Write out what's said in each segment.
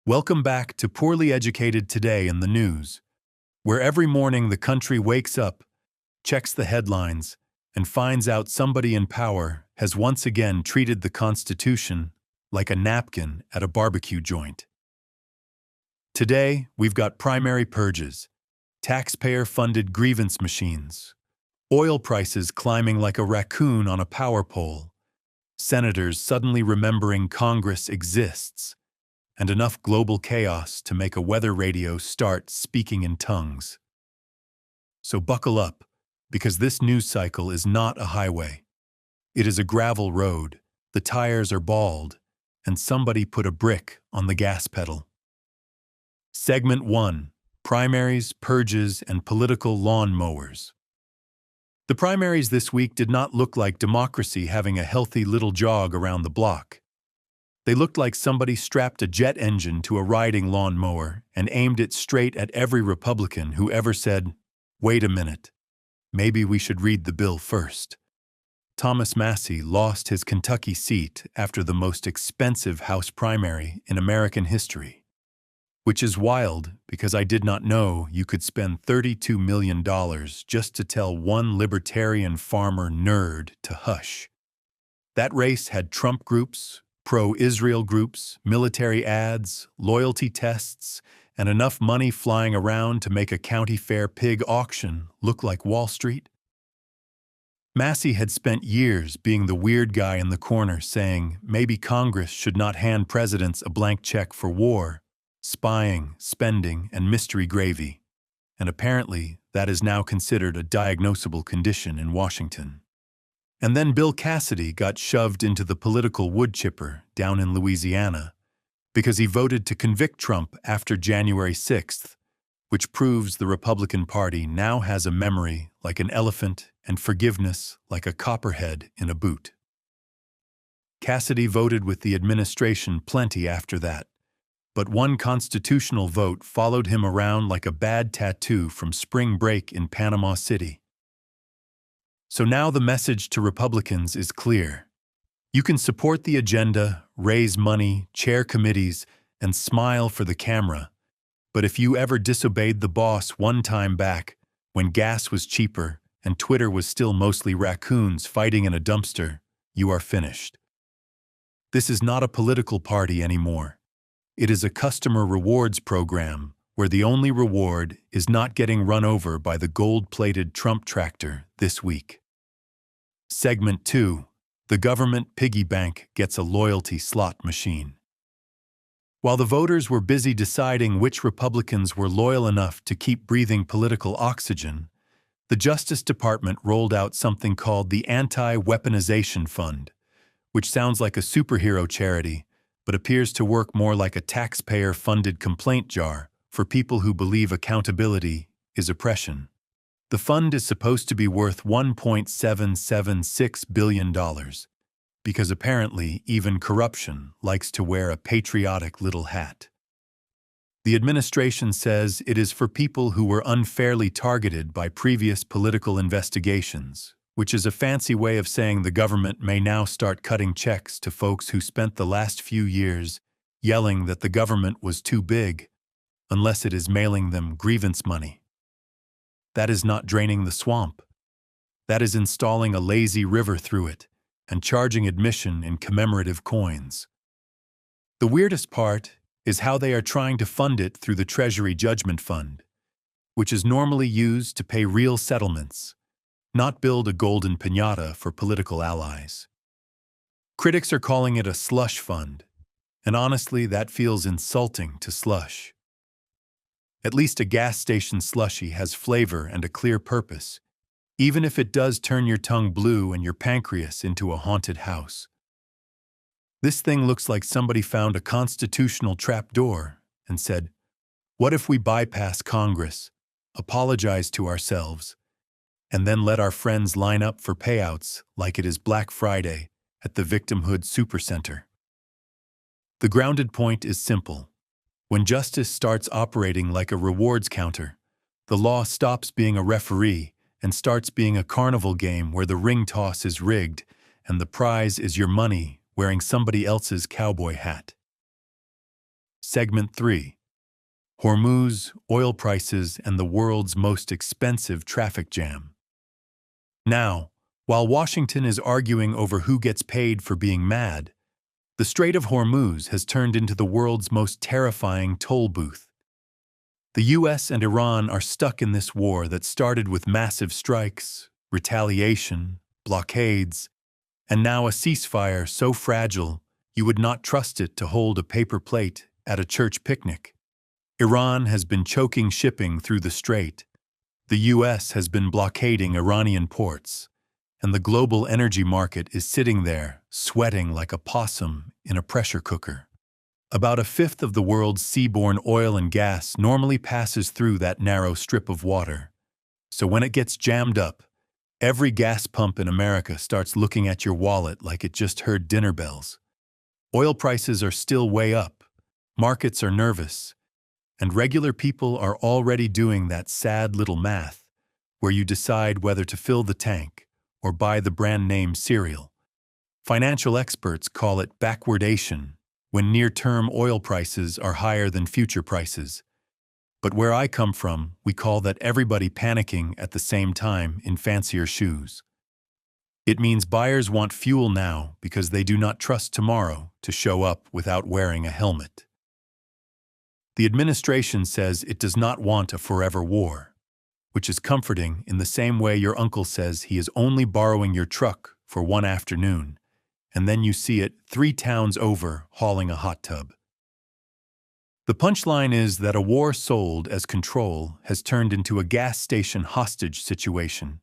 Welcome back to Poorly Educated Today in the News, where every morning the country wakes up, checks the headlines, and finds out somebody in power has once again treated the Constitution like a napkin at a barbecue joint. Today, we've got primary purges, taxpayer-funded grievance machines, oil prices climbing like a raccoon on a power pole, senators suddenly remembering Congress exists, and enough global chaos to make a weather radio start speaking in tongues. So buckle up, because this news cycle is not a highway. It is a gravel road, the tires are bald, and somebody put a brick on the gas pedal. Segment 1: Primaries, Purges, and Political Lawn Mowers. The primaries this week did not look like democracy having a healthy little jog around the block. They looked like somebody strapped a jet engine to a riding lawnmower and aimed it straight at every Republican who ever said, "Wait a minute, maybe we should read the bill first." Thomas Massie lost his Kentucky seat after the most expensive House primary in American history, which is wild because I did not know you could spend $32 million just to tell one libertarian farmer nerd to hush. That race had Trump groups, pro-Israel groups, military ads, loyalty tests, and enough money flying around to make a county fair pig auction look like Wall Street. Massie had spent years being the weird guy in the corner saying maybe Congress should not hand presidents a blank check for war, spying, spending, and mystery gravy, and apparently that is now considered a diagnosable condition in Washington. And then Bill Cassidy got shoved into the political wood chipper down in Louisiana because he voted to convict Trump after January 6th, which proves the Republican Party now has a memory like an elephant and forgiveness like a copperhead in a boot. Cassidy voted with the administration plenty after that, but one constitutional vote followed him around like a bad tattoo from spring break in Panama City. So now the message to Republicans is clear. You can support the agenda, raise money, chair committees, and smile for the camera, but if you ever disobeyed the boss one time back, when gas was cheaper and Twitter was still mostly raccoons fighting in a dumpster, you are finished. This is not a political party anymore. It is a customer rewards program where the only reward is not getting run over by the gold-plated Trump tractor this week. Segment 2: The government piggy bank gets a loyalty slot machine. While the voters were busy deciding which Republicans were loyal enough to keep breathing political oxygen, the Justice Department rolled out something called the Anti-Weaponization Fund, which sounds like a superhero charity, but appears to work more like a taxpayer-funded complaint jar for people who believe accountability is oppression. The fund is supposed to be worth $1.776 billion, because apparently even corruption likes to wear a patriotic little hat. The administration says it is for people who were unfairly targeted by previous political investigations, which is a fancy way of saying the government may now start cutting checks to folks who spent the last few years yelling that the government was too big, unless it is mailing them grievance money. That is not draining the swamp. That is installing a lazy river through it and charging admission in commemorative coins. The weirdest part is how they are trying to fund it through the Treasury Judgment Fund, which is normally used to pay real settlements, not build a golden piñata for political allies. Critics are calling it a slush fund, and honestly, that feels insulting to slush. At least a gas station slushie has flavor and a clear purpose, even if it does turn your tongue blue and your pancreas into a haunted house. This thing looks like somebody found a constitutional trapdoor and said, "What if we bypass Congress, apologize to ourselves, and then let our friends line up for payouts like it is Black Friday at the Victimhood Supercenter?" The grounded point is simple. When justice starts operating like a rewards counter, the law stops being a referee and starts being a carnival game where the ring toss is rigged and the prize is your money wearing somebody else's cowboy hat. Segment 3. Hormuz, oil prices, and the world's most expensive traffic jam. Now, while Washington is arguing over who gets paid for being mad, the Strait of Hormuz has turned into the world's most terrifying toll booth. The US and Iran are stuck in this war that started with massive strikes, retaliation, blockades, and now a ceasefire so fragile you would not trust it to hold a paper plate at a church picnic. Iran has been choking shipping through the strait. The US has been blockading Iranian ports, and the global energy market is sitting there, sweating like a possum in a pressure cooker. About a fifth of the world's seaborne oil and gas normally passes through that narrow strip of water. So when it gets jammed up, every gas pump in America starts looking at your wallet like it just heard dinner bells. Oil prices are still way up, markets are nervous, and regular people are already doing that sad little math where you decide whether to fill the tank or buy the brand name cereal. Financial experts call it backwardation when near-term oil prices are higher than future prices. But where I come from, we call that everybody panicking at the same time in fancier shoes. It means buyers want fuel now because they do not trust tomorrow to show up without wearing a helmet. The administration says it does not want a forever war, which is comforting in the same way your uncle says he is only borrowing your truck for one afternoon, and then you see it 3 towns over hauling a hot tub. The punchline is that a war sold as control has turned into a gas station hostage situation,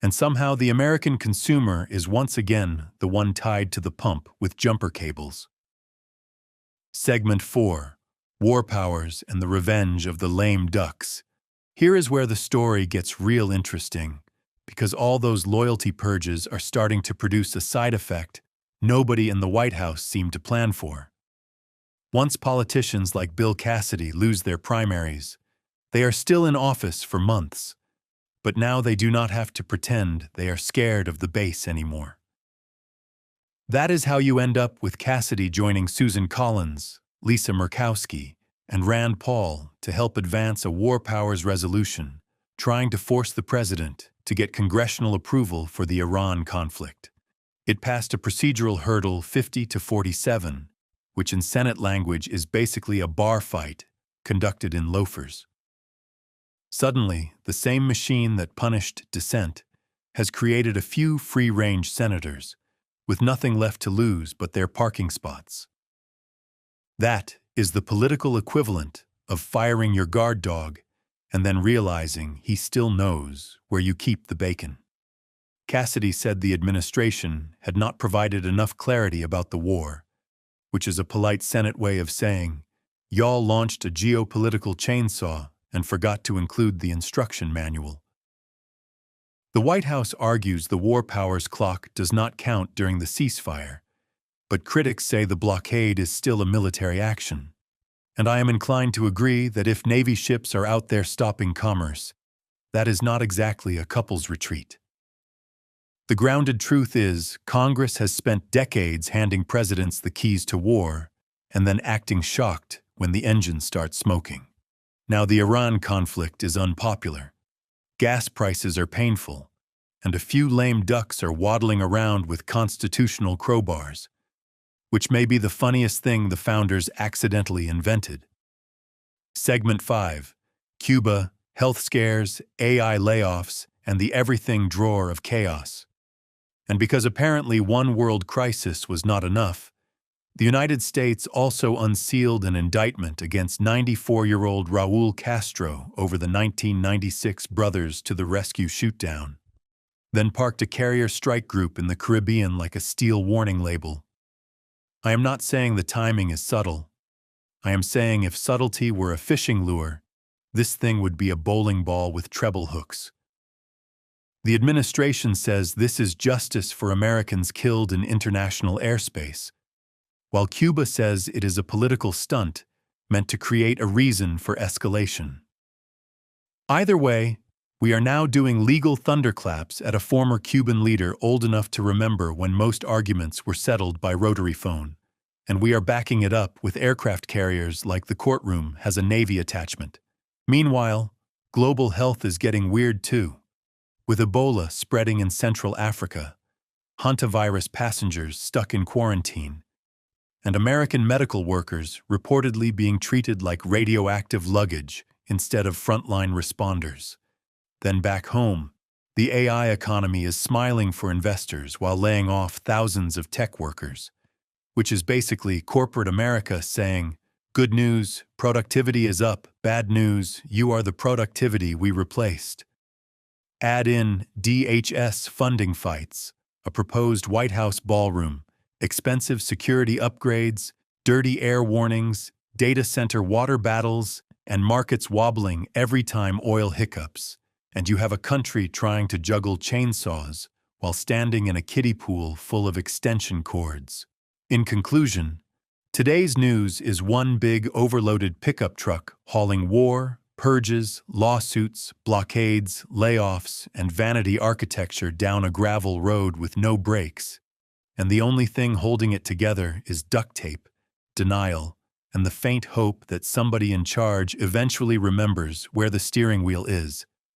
and somehow the American consumer is once again the one tied to the pump with jumper cables. Segment 4. War Powers and the Revenge of the Lame Ducks. Here is where the story gets real interesting, because all those loyalty purges are starting to produce a side effect nobody in the White House seemed to plan for. Once politicians like Bill Cassidy lose their primaries, they are still in office for months, but now they do not have to pretend they are scared of the base anymore. That is how you end up with Cassidy joining Susan Collins, Lisa Murkowski, and Rand Paul to help advance a war powers resolution, trying to force the president to get congressional approval for the Iran conflict. It passed a procedural hurdle 50-47, which in Senate language is basically a bar fight conducted in loafers. Suddenly, the same machine that punished dissent has created a few free-range senators, with nothing left to lose but their parking spots. That is the political equivalent of firing your guard dog and then realizing he still knows where you keep the bacon. Cassidy said the administration had not provided enough clarity about the war, which is a polite Senate way of saying, y'all launched a geopolitical chainsaw and forgot to include the instruction manual. The White House argues the war powers clock does not count during the ceasefire, but critics say the blockade is still a military action. And I am inclined to agree that if Navy ships are out there stopping commerce, that is not exactly a couple's retreat. The grounded truth is, Congress has spent decades handing presidents the keys to war and then acting shocked when the engine starts smoking. Now the Iran conflict is unpopular. Gas prices are painful, and a few lame ducks are waddling around with constitutional crowbars, which may be the funniest thing the founders accidentally invented. Segment 5. Cuba, health scares, AI layoffs, and the everything drawer of chaos. And because apparently one world crisis was not enough, the United States also unsealed an indictment against 94-year-old Raul Castro over the 1996 Brothers to the Rescue shootdown, then parked a carrier strike group in the Caribbean like a steel warning label. I am not saying the timing is subtle. I am saying if subtlety were a fishing lure, this thing would be a bowling ball with treble hooks. The administration says this is justice for Americans killed in international airspace, while Cuba says it is a political stunt meant to create a reason for escalation. Either way, we are now doing legal thunderclaps at a former Cuban leader old enough to remember when most arguments were settled by rotary phone, And we are backing it up with aircraft carriers like the courtroom has a Navy attachment. Meanwhile, global health is getting weird too. With Ebola spreading in Central Africa, hantavirus passengers stuck in quarantine, and American medical workers reportedly being treated like radioactive luggage instead of frontline responders. Then back home, the AI economy is smiling for investors while laying off thousands of tech workers, which is basically corporate America saying, "Good news, productivity is up. Bad news, you are the productivity we replaced." Add in DHS funding fights, a proposed White House ballroom, expensive security upgrades, dirty air warnings, data center water battles, and markets wobbling every time oil hiccups, and you have a country trying to juggle chainsaws while standing in a kiddie pool full of extension cords. In conclusion, today's news is one big overloaded pickup truck hauling war, purges, lawsuits, blockades, layoffs, and vanity architecture down a gravel road with no brakes. And the only thing holding it together is duct tape, denial, and the faint hope that somebody in charge eventually remembers where the steering wheel is.